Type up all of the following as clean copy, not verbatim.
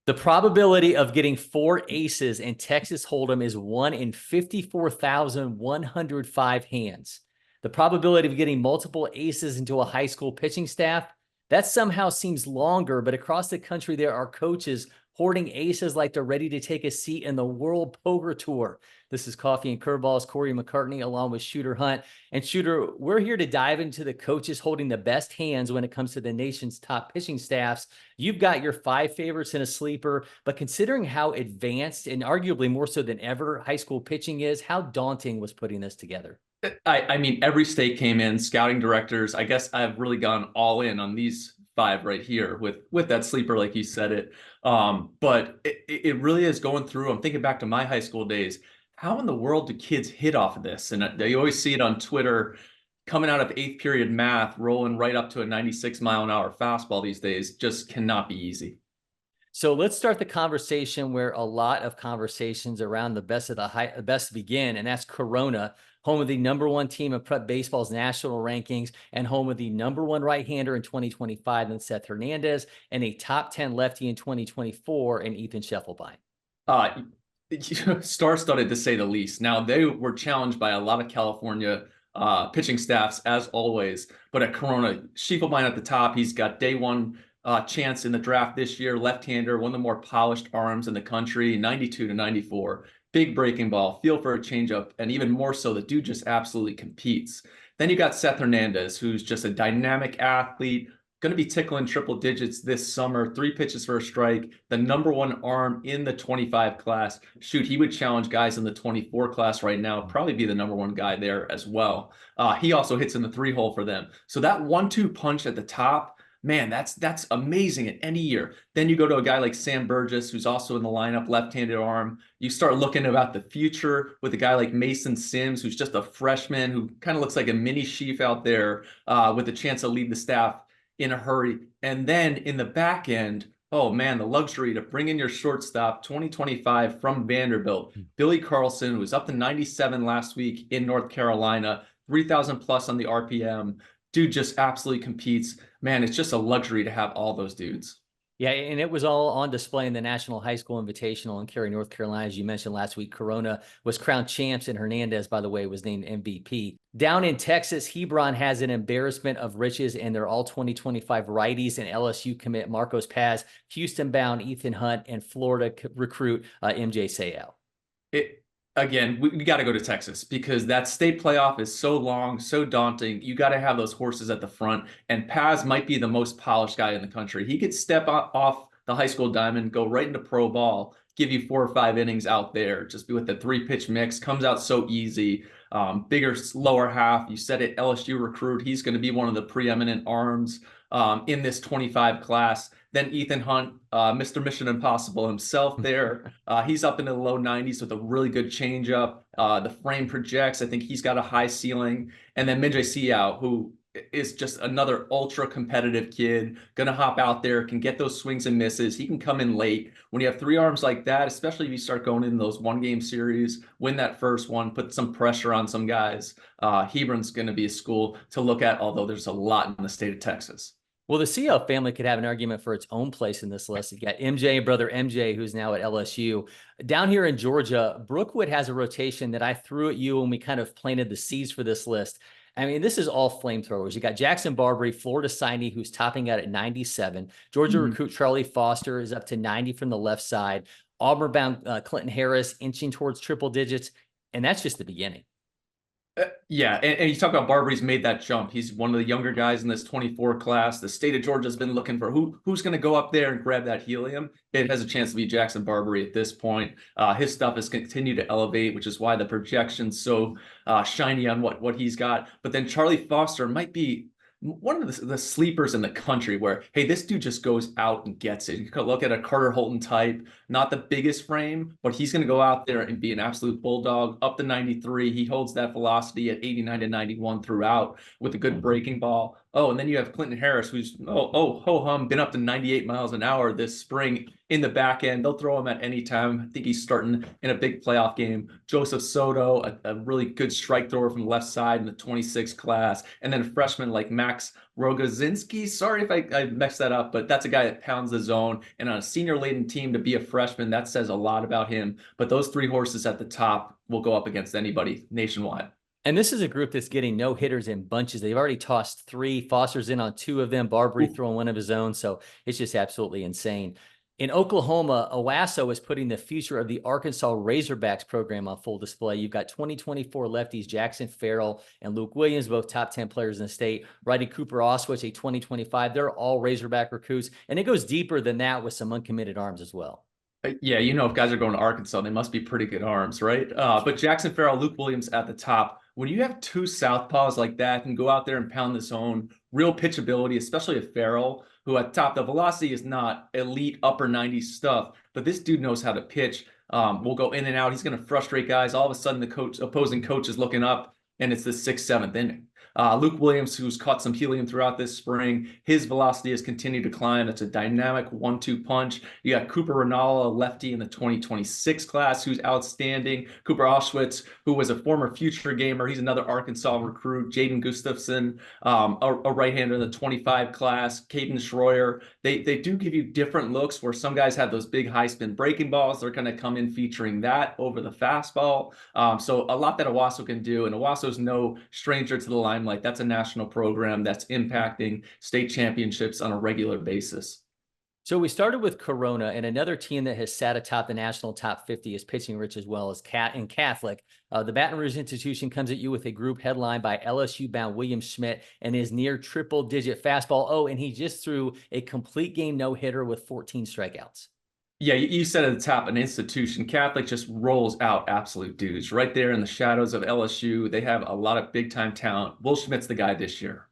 The probability of getting four aces in Texas Hold'em is 1 in 54,105 hands. The probability of getting multiple aces into a high school pitching staff, that somehow seems longer, but across the country, there are coaches hoarding aces like they're ready to take a seat in the World Poker Tour. This is Coffee and Curveballs, Cory McCartney, along with Shooter Hunt. And Shooter, we're here to dive into the coaches holding the best hands when it comes to the nation's top pitching staffs. You've got your five favorites in a sleeper, but considering how advanced and arguably more so than ever high school pitching is, how daunting was putting this together? I mean, every state came in, scouting directors. I guess I've really gone all in on these five right here with that sleeper, like you said it. But it really is going through. I'm thinking back to my high school days. How in the world do kids hit off of this? And you always see it on Twitter, coming out of eighth period math, rolling right up to a 96-mile-an-hour fastball these days. Just cannot be easy. So let's start the conversation where a lot of conversations around the best of the best begin, and that's Corona, home of the #1 team of prep baseball's national rankings and home of the #1 right-hander in 2025 in Seth Hernandez and a top 10 lefty in 2024 in Ethan Scheffelbein. Star-studded to say the least. Now, they were challenged by a lot of California pitching staffs, as always. But at Corona, Schiefelbein at the top, he's got day one chance in the draft this year. Left-hander, one of the more polished arms in the country, 92 to 94. Big breaking ball, feel for a changeup, and even more so, the dude just absolutely competes. Then you got Seth Hernandez, who's just a dynamic athlete, going to be tickling triple digits this summer, 3 pitches for a strike, the #1 arm in the 25 class. Shoot, he would challenge guys in the 24 class right now, probably be the #1 guy there as well. He also hits in the 3-hole for them. So that 1-2 punch at the top, man, that's amazing at any year. Then you go to a guy like Sam Burgess, who's also in the lineup, left-handed arm. You start looking about the future with a guy like Mason Sims, who's just a freshman who kind of looks like a mini Sheaf out there with a chance to lead the staff in a hurry. And then in the back end, oh man, the luxury to bring in your shortstop, 2025 from Vanderbilt, Billy Carlson, who was up to 97 last week in North Carolina, 3,000 plus on the RPM. Dude just absolutely competes. Man, it's just a luxury to have all those dudes. Yeah, and it was all on display in the National High School Invitational in Cary, North Carolina. As you mentioned last week, Corona was crowned champs, and Hernandez, by the way, was named MVP. Down in Texas, Hebron has an embarrassment of riches, and they're all 2025 righties and LSU commit Marcos Paz, Houston-bound Ethan Hunt, and Florida recruit MJ Seau. Again, we got to go to Texas because that state playoff is so long, so daunting. You got to have those horses at the front. And Paz might be the most polished guy in the country. He could step off the high school diamond, go right into pro ball, give you 4 or 5 innings out there, just be with the 3-pitch mix, comes out so easy. Bigger, lower half. You said it, LSU recruit. He's going to be one of the preeminent arms in this 25 class. Then Ethan Hunt, Mr. Mission Impossible himself there. He's up into the low 90s with a really good changeup. The frame projects. I think he's got a high ceiling. And then Minjay Seau, who is just another ultra competitive kid, gonna hop out there, can get those swings and misses. He can come in late. When you have 3 arms like that, especially if you start going in those 1-game series, win that first one, put some pressure on some guys. Hebron's gonna be a school to look at, although there's a lot in the state of Texas. Well, the Seau family could have an argument for its own place in this list. You got MJ, brother MJ, who's now at LSU. Down here in Georgia, Brookwood has a rotation that I threw at you when we kind of planted the seeds for this list. I mean, this is all flamethrowers. You got Jackson Barbary, Florida signee, who's topping out at 97. Georgia recruit Charlie Foster is up to 90 from the left side. Auburn-bound Clinton Harris inching towards triple digits. And that's just the beginning. Yeah, and you talk about Barbary's made that jump. He's one of the younger guys in this 24 class. The state of Georgia's been looking for who's going to go up there and grab that helium. It has a chance to be Jackson Barbary at this point. His stuff has continued to elevate, which is why the projection's so shiny on what he's got. But then Charlie Foster might be one of the sleepers in the country where, hey, this dude just goes out and gets it. You could look at a Carter Holton type, not the biggest frame, but he's going to go out there and be an absolute bulldog. Up to 93, he holds that velocity at 89 to 91 throughout with a good breaking ball. Oh, and then you have Clinton Harris, who's ho hum, been up to 98 miles an hour this spring in the back end. They'll throw him at any time. I think he's starting in a big playoff game. Joseph Soto, a really good strike thrower from the left side in the 26 class, and then a freshman like Max Rogozinski. Sorry if I messed that up, but that's a guy that pounds the zone. And on a senior-laden team to be a freshman, that says a lot about him. But those three horses at the top will go up against anybody nationwide. And this is a group that's getting no hitters in bunches. They've already tossed 3. Foster's in on 2 of them. Barbary Ooh. throwing one of his own. So it's just absolutely insane. In Oklahoma, Owasso is putting the future of the Arkansas Razorbacks program on full display. You've got 2024 lefties Jackson Farrell and Luke Williams, both top 10 players in the state. Righty Cooper Oswich, a 2025. They're all Razorback recruits. And it goes deeper than that with some uncommitted arms as well. Yeah, if guys are going to Arkansas, they must be pretty good arms, right? But Jackson Farrell, Luke Williams at the top. When you have 2 southpaws like that and go out there and pound the zone, real pitchability, especially a Farrell, who at top, the velocity is not elite upper 90s stuff, but this dude knows how to pitch. Will go in and out. He's going to frustrate guys. All of a sudden, the opposing coach is looking up, and it's the 6th, 7th inning. Luke Williams, who's caught some helium throughout this spring, his velocity has continued to climb. It's a dynamic 1-2 punch. You got Cooper Ranallo, a lefty in the 2026 class, who's outstanding. Cooper Auschwitz, who was a former future gamer. He's another Arkansas recruit. Jaden Gustafson, a right-hander in the 25 class. Caden Schroyer. They do give you different looks where some guys have those big high-spin breaking balls. They're going to come in featuring that over the fastball. So a lot that Owasso can do, and Owasso's no stranger to the limelight. That's a national program that's impacting state championships on a regular basis. So we started with Corona, and another team that has sat atop the national top 50 is pitching rich as well as Catholic. The Baton Rouge institution comes at you with a group headlined by LSU-bound William Schmidt and his near triple-digit fastball. Oh, and he just threw a complete game no-hitter with 14 strikeouts. Yeah, you said at the top, an institution. Catholic just rolls out absolute dudes right there in the shadows of LSU. They have a lot of big-time talent. Will Schmidt's the guy this year.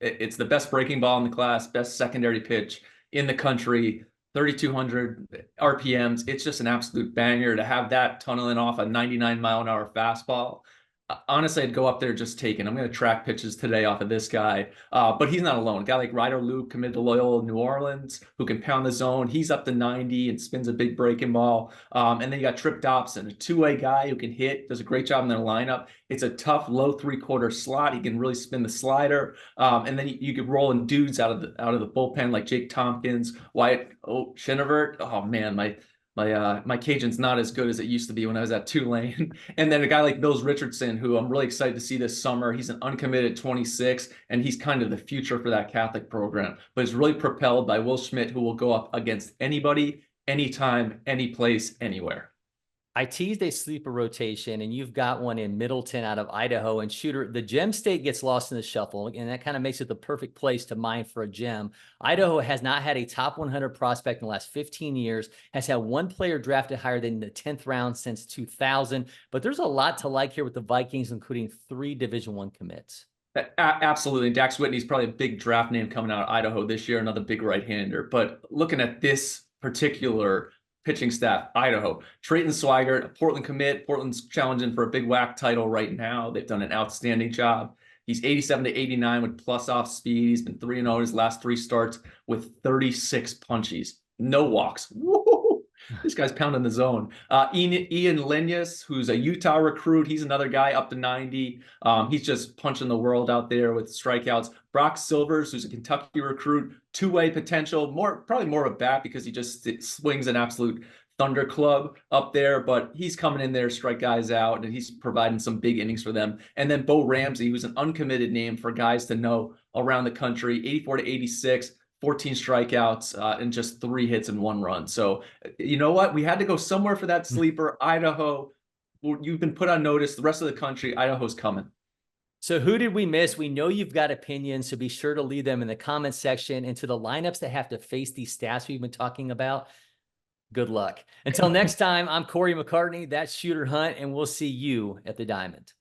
It's the best breaking ball in the class, best secondary pitch in the country, 3,200 RPMs. It's just an absolute banger to have that tunneling off a 99-mile-an-hour fastball. Honestly, I'd go up there just taking. I'm going to track pitches today off of this guy. But he's not alone. A guy like Ryder Luke, committed to Loyola New Orleans, who can pound the zone. He's up to 90 and spins a big breaking ball. And then you got Trip Dobson, a 2-way guy who can hit, does a great job in their lineup. It's a tough low 3/4 slot. He can really spin the slider. And then you could roll in dudes out of the bullpen like Jake Tompkins, Wyatt Shinevert. Oh man, my Cajun's not as good as it used to be when I was at Tulane. And then a guy like Bills Richardson, who I'm really excited to see this summer. He's an uncommitted 26, and he's kind of the future for that Catholic program. But it's really propelled by Will Schmidt, who will go up against anybody, anytime, any place, anywhere. I teased a sleeper rotation, and you've got one in Middleton out of Idaho. And Shooter, the Gem State gets lost in the shuffle, and that kind of makes it the perfect place to mine for a gem. Idaho has not had a top 100 prospect in the last 15 years, has had one player drafted higher than the 10th round since 2000. But there's a lot to like here with the Vikings, including 3 Division I commits. Absolutely. Dax Whitney's probably a big draft name coming out of Idaho this year, another big right-hander. But looking at this particular pitching staff, Idaho, Trayton Swigert, a Portland commit. Portland's challenging for a big WAC title right now. They've done an outstanding job. He's 87 to 89 with plus off speed. He's been 3-0 his last 3 starts with 36 punchies, no walks. Woo! This guy's pounding the zone. Ian Lenius, who's a Utah recruit. He's another guy up to 90. He's just punching the world out there with strikeouts. Brock Silvers, who's a Kentucky recruit, 2-way potential, probably more of a bat because he just swings an absolute thunder club up there, but he's coming in there, strike guys out, and he's providing some big innings for them. And then Bo Ramsey, who's an uncommitted name for guys to know around the country, 84 to 86. 14 strikeouts and just 3 hits and 1 run. So you know what? We had to go somewhere for that sleeper. Idaho, you've been put on notice. The rest of the country, Idaho's coming. So who did we miss? We know you've got opinions, so be sure to leave them in the comments section. And to the lineups that have to face these stats we've been talking about, good luck. Until next time, I'm Cory McCartney. That's Shooter Hunt, and we'll see you at the Diamond.